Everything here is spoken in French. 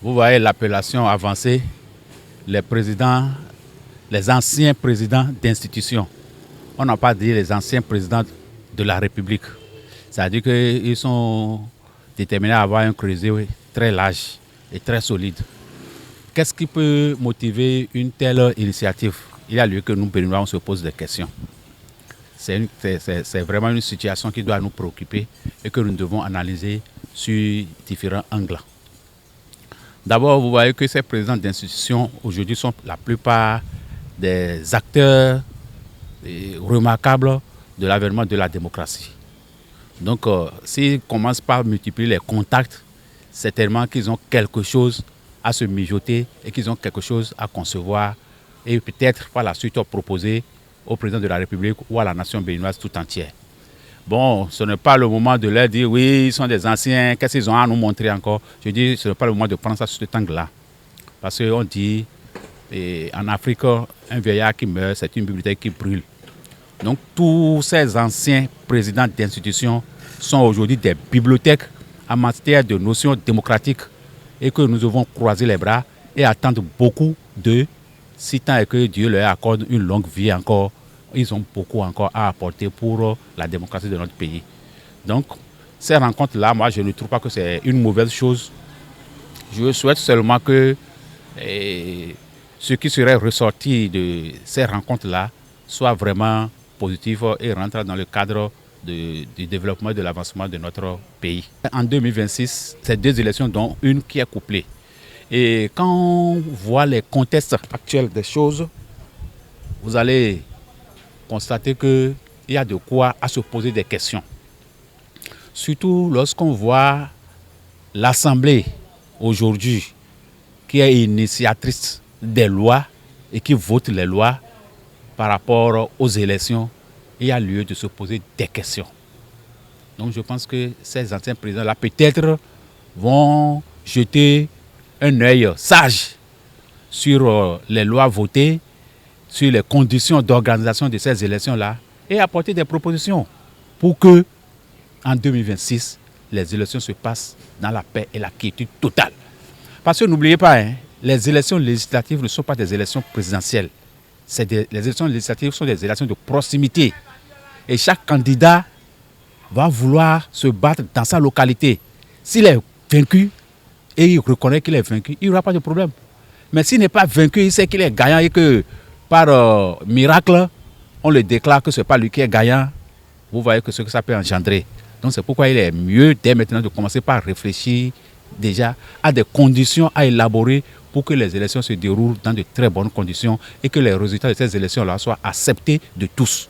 Vous voyez l'appellation avancée, les anciens présidents d'institutions. On n'a pas dit les anciens présidents de la République. C'est-à-dire qu'ils sont déterminés à avoir un creuset très large et très solide. Qu'est-ce qui peut motiver une telle initiative? Il a lieu que nous, Béninois, on se pose des questions. C'est vraiment une situation qui doit nous préoccuper et que nous devons analyser sur différents angles. D'abord, vous voyez que ces présidents d'institutions aujourd'hui sont la plupart des acteurs remarquables de l'avènement de la démocratie. Donc, s'ils commencent par multiplier les contacts, c'est tellement qu'ils ont quelque chose à se mijoter et qu'ils ont quelque chose à concevoir et peut-être par la suite proposer au président de la République ou à la nation béninoise tout entière. Bon, ce n'est pas le moment de leur dire oui, ils sont des anciens, qu'est-ce qu'ils ont à nous montrer encore? Je dis, ce n'est pas le moment de prendre ça sur cet angle-là. Parce qu'on dit, en Afrique, un vieillard qui meurt, c'est une bibliothèque qui brûle. Donc tous ces anciens présidents d'institutions sont aujourd'hui des bibliothèques en matière de notions démocratiques et que nous devons croiser les bras et attendre beaucoup d'eux, si tant est que Dieu leur accorde une longue vie encore. Ils ont beaucoup encore à apporter pour la démocratie de notre pays. Donc, ces rencontres-là, moi, je ne trouve pas que c'est une mauvaise chose. Je souhaite seulement que ce qui serait ressorti de ces rencontres-là soit vraiment positif et rentre dans le cadre du développement et de l'avancement de notre pays. En 2026, c'est deux élections dont une qui est couplée. Et quand on voit les contextes actuels des choses, vous allez constater qu'il y a de quoi à se poser des questions. Surtout lorsqu'on voit l'Assemblée aujourd'hui qui est initiatrice des lois et qui vote les lois par rapport aux élections, il y a lieu de se poser des questions. Donc je pense que ces anciens présidents-là peut-être vont jeter un œil sage sur les lois votées, sur les conditions d'organisation de ces élections-là et apporter des propositions pour que, en 2026, les élections se passent dans la paix et la quiétude totale. Parce que n'oubliez pas, les élections législatives ne sont pas des élections présidentielles. Les élections législatives sont des élections de proximité. Et chaque candidat va vouloir se battre dans sa localité. S'il est vaincu et il reconnaît qu'il est vaincu, il n'y aura pas de problème. Mais s'il n'est pas vaincu, il sait qu'il est gagnant et que par miracle, on le déclare que ce n'est pas lui qui est gagnant, vous voyez que ce que ça peut engendrer. Donc c'est pourquoi il est mieux dès maintenant de commencer par réfléchir déjà à des conditions à élaborer pour que les élections se déroulent dans de très bonnes conditions et que les résultats de ces élections-là soient acceptés de tous.